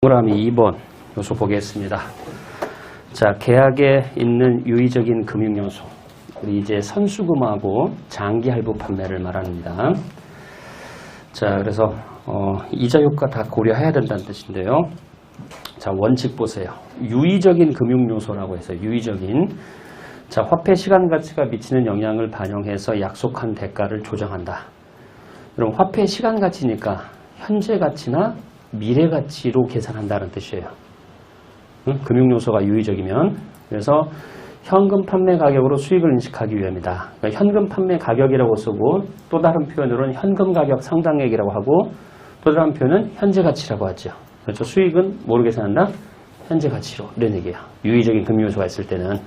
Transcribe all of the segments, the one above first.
동그라미 2번 요소 보겠습니다. 자, 계약에 있는 유의적인 금융 요소. 우리 이제 선수금하고 장기 할부 판매를 말합니다. 자, 그래서 이자 효과 다 고려해야 된다는 뜻인데요. 자, 원칙 보세요. 유의적인 금융 요소라고 해서 유의적인. 자, 화폐 시간 가치가 미치는 영향을 반영해서 약속한 대가를 조정한다. 그럼 화폐 시간 가치니까 현재 가치나 미래 가치로 계산한다는 뜻이에요. 금융 요소가 유의적이면. 그래서 현금 판매 가격으로 수익을 인식하기 위함이다. 그러니까 현금 판매 가격이라고 쓰고 또 다른 표현으로는 현금 가격 상당액이라고 하고 또 다른 표현은 현재 가치라고 하죠. 그렇죠. 수익은 뭐로 계산한다? 현재 가치로. 이런 얘기예요. 유의적인 금융 요소가 있을 때는.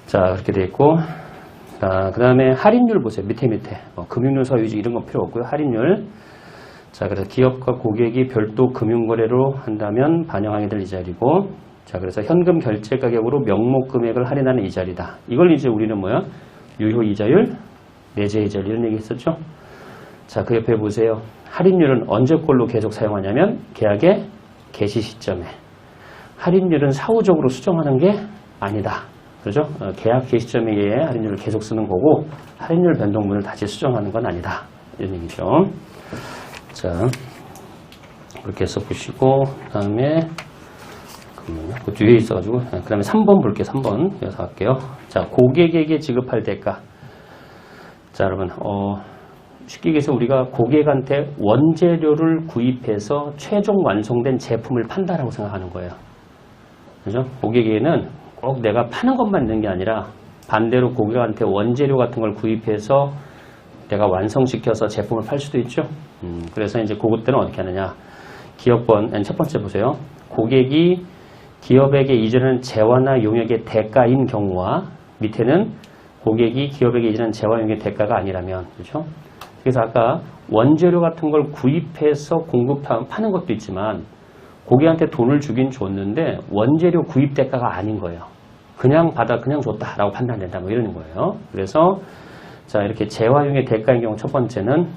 자, 그렇게 돼 있고. 자, 그 다음에 할인율 보세요. 밑에. 금융 요소가 유의적 이런 건 필요 없고요. 할인율. 자, 그래서 기업과 고객이 별도 금융거래로 한다면 반영하게 될 이자리고, 자, 그래서 현금 결제 가격으로 명목 금액을 할인하는 이자리다. 이걸 이제 우리는 뭐야? 유효 이자율, 내재 이자율 이런 얘기 했었죠? 자, 그 옆에 보세요. 할인율은 언제 걸로 계속 사용하냐면 계약의 개시 시점에. 할인율은 사후적으로 수정하는 게 아니다. 그렇죠? 계약 개시 시점에 의해 할인율을 계속 쓰는 거고 할인율 변동분을 다시 수정하는 건 아니다. 이런 얘기죠. 자, 그렇게 해서 보시고, 그 다음에, 그 뒤에 있어가지고, 그 다음에 3번 볼게요. 3번. 이어서 할게요. 자, 고객에게 지급할 대가. 자, 여러분, 쉽게 얘기해서 우리가 고객한테 원재료를 구입해서 최종 완성된 제품을 판다라고 생각하는 거예요. 그죠? 고객에게는 꼭 내가 파는 것만 있는 게 아니라 반대로 고객한테 원재료 같은 걸 구입해서 내가 완성시켜서 제품을 팔 수도 있죠. 그래서 이제 그것들은 어떻게 하느냐. 기업권, 첫 번째 보세요. 고객이 기업에게 이전하는 재화나 용역의 대가인 경우와 밑에는 고객이 기업에게 이전하는 재화 용역의 대가가 아니라면, 그렇죠? 그래서 아까 원재료 같은 걸 구입해서 파는 것도 있지만 고객한테 돈을 주긴 줬는데 원재료 구입 대가가 아닌 거예요. 그냥 줬다라고 판단된다. 뭐 이러는 거예요. 그래서 자, 이렇게 재화용의 대가인 경우 첫 번째는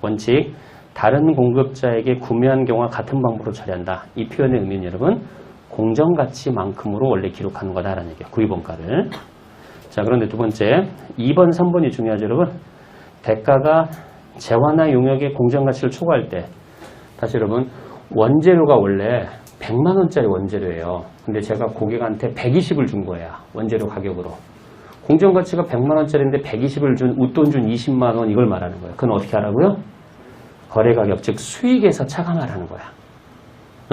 원칙, 다른 공급자에게 구매한 경우와 같은 방법으로 처리한다. 이 표현의 의미는 여러분, 공정가치만큼으로 원래 기록하는 거다라는 얘기예요. 구입원가를. 자, 그런데 두 번째, 2번, 3번이 중요하죠, 여러분. 대가가 재화나 용역의 공정가치를 초과할 때, 다시 여러분, 원재료가 원래 100만 원짜리 원재료예요. 근데 제가 고객한테 120을 준 거예요. 원재료 가격으로. 공정가치가 100만 원짜리인데 120을 준 웃돈 준 20만 원 이걸 말하는 거예요. 그건 어떻게 하라고요? 거래가격, 즉 수익에서 차감하라는 거야.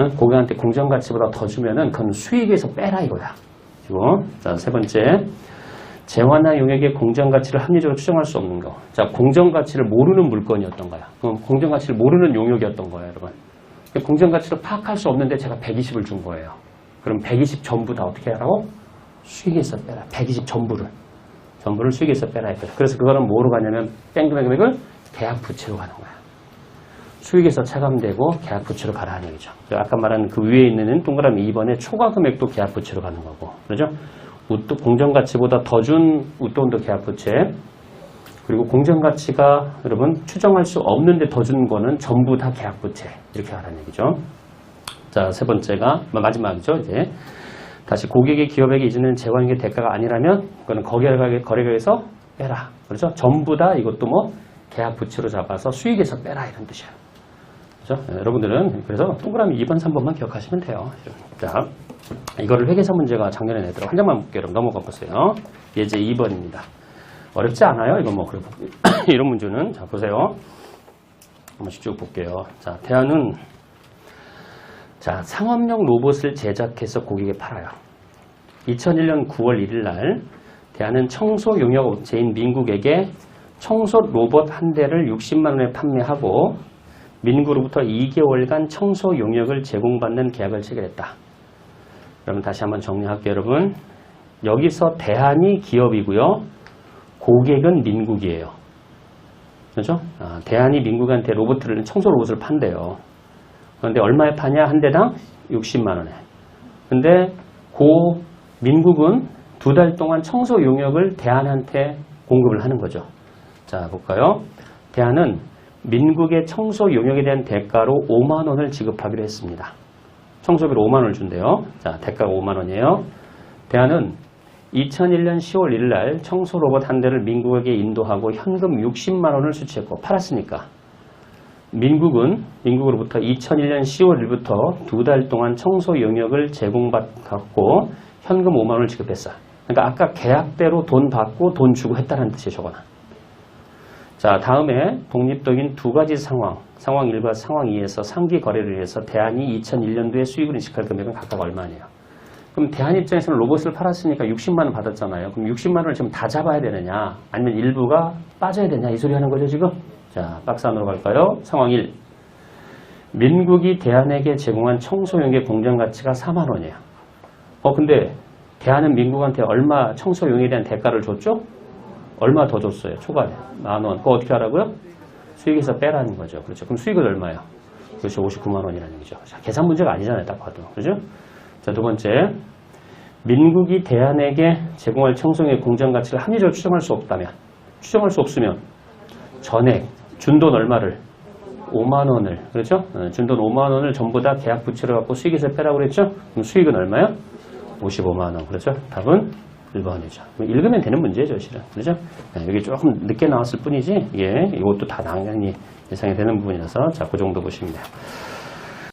응? 고객한테 공정가치보다 더 주면은 그건 수익에서 빼라 이거야. 그리고 자, 세 번째, 재화나 용역의 공정가치를 합리적으로 추정할 수 없는 거. 자, 공정가치를 모르는 물건이었던 거야. 그럼 공정가치를 모르는 용역이었던 거예요, 여러분. 공정가치를 파악할 수 없는데 제가 120을 준 거예요. 그럼 120 전부 다 어떻게 하라고? 수익에서 빼라. 120 전부를 수익에서 빼라 했거든. 그래서 그거는 뭐로 가냐면 땡 금액을 계약 부채로 가는 거야. 수익에서 차감되고 계약 부채로 가라 하는 얘기죠. 아까 말한 그 위에 있는 동그라미 2번에 초과 금액도 계약 부채로 가는 거고. 그렇죠? 공정가치보다 더 준 웃돈도 계약 부채. 그리고 공정가치가 여러분 추정할 수 없는데 더 준 거는 전부 다 계약 부채. 이렇게 하라는 얘기죠. 자, 세 번째가 마지막이죠. 이제 다시 고객이 기업에게 이전하는 재화용의 대가가 아니라면 그거는 거래가격에서 빼라. 그렇죠? 전부 다 이것도 뭐 계약 부채로 잡아서 수익에서 빼라 이런 뜻이에요. 그렇죠? 네, 여러분들은 그래서 동그라미 2번, 3번만 기억하시면 돼요. 자, 이거를 회계사 문제가 작년에 내더라고. 한 장만 볼게요. 여러분 넘어가 보세요. 예제 2번입니다. 어렵지 않아요. 이거 뭐 이런 문제는. 자, 보세요. 한번씩 쭉 볼게요. 자, 대안은 자, 상업용 로봇을 제작해서 고객에 팔아요. 2001년 9월 1일 날 대안은 청소 용역 업체인 민국에게 청소 로봇 한 대를 60만 원에 판매하고 민국으로부터 2개월간 청소 용역을 제공받는 계약을 체결했다. 그러면 다시 한번 정리할게요, 여러분. 여기서 대안이 기업이고요. 고객은 민국이에요. 그렇죠? 대안이 민국한테 청소 로봇을 판대요. 그런데 얼마에 파냐? 한 대당 60만 원에. 근데 민국은 2달 동안 청소 용역을 대안한테 공급을 하는 거죠. 자, 볼까요? 대안은 민국의 청소 용역에 대한 대가로 5만 원을 지급하기로 했습니다. 청소비로 5만 원을 준대요. 자, 대가가 5만 원이에요. 대안은 2001년 10월 1일 날 청소 로봇 한 대를 민국에게 인도하고 현금 60만 원을 수취했고 팔았으니까 민국으로부터 2001년 10월 1일부터 2달 동안 청소 용역을 제공받았고 현금 5만 원을 지급했어. 그러니까 아까 계약대로 돈 받고 돈 주고 했다는 뜻이에요. 저거는. 자, 다음에 독립적인 두 가지 상황 1과 상황 2에서 상기 거래를 해서 대안이 2001년도에 수익을 인식할 금액은 각각 얼마네요. 그럼 대안 입장에서는 로봇을 팔았으니까 60만 원 받았잖아요. 그럼 60만 원을 지금 다 잡아야 되느냐 아니면 일부가 빠져야 되냐 이 소리 하는 거죠 지금. 자, 박스 안으로 갈까요? 상황 1. 민국이 대안에게 제공한 청소용의 공정 가치가 4만 원이에요. 근데 대안은 민국한테 얼마 청소용에 대한 대가를 줬죠? 얼마 더 줬어요? 초과에. 만 원. 그거 어떻게 하라고요? 수익에서 빼라는 거죠. 그렇죠. 그럼 수익은 얼마예요? 그렇죠. 59만 원이라는 얘기죠. 자, 계산 문제가 아니잖아요. 딱 봐도. 그죠? 자, 두 번째. 민국이 대안에게 제공할 청소용의 공정 가치를 합리적으로 추정할 수 없으면 전액 준 돈 얼마를? 5만 원을. 그렇죠? 준 돈 5만 원을 전부 다 계약 부채로 갖고 수익에서 빼라고 그랬죠? 그럼 수익은 얼마요? 55만 원. 그렇죠? 답은 1번이죠. 읽으면 되는 문제죠, 실은. 그렇죠? 여기 조금 늦게 나왔을 뿐이지, 이것도 다 당연히 예상이 되는 부분이라서, 자, 그 정도 보시면 돼요.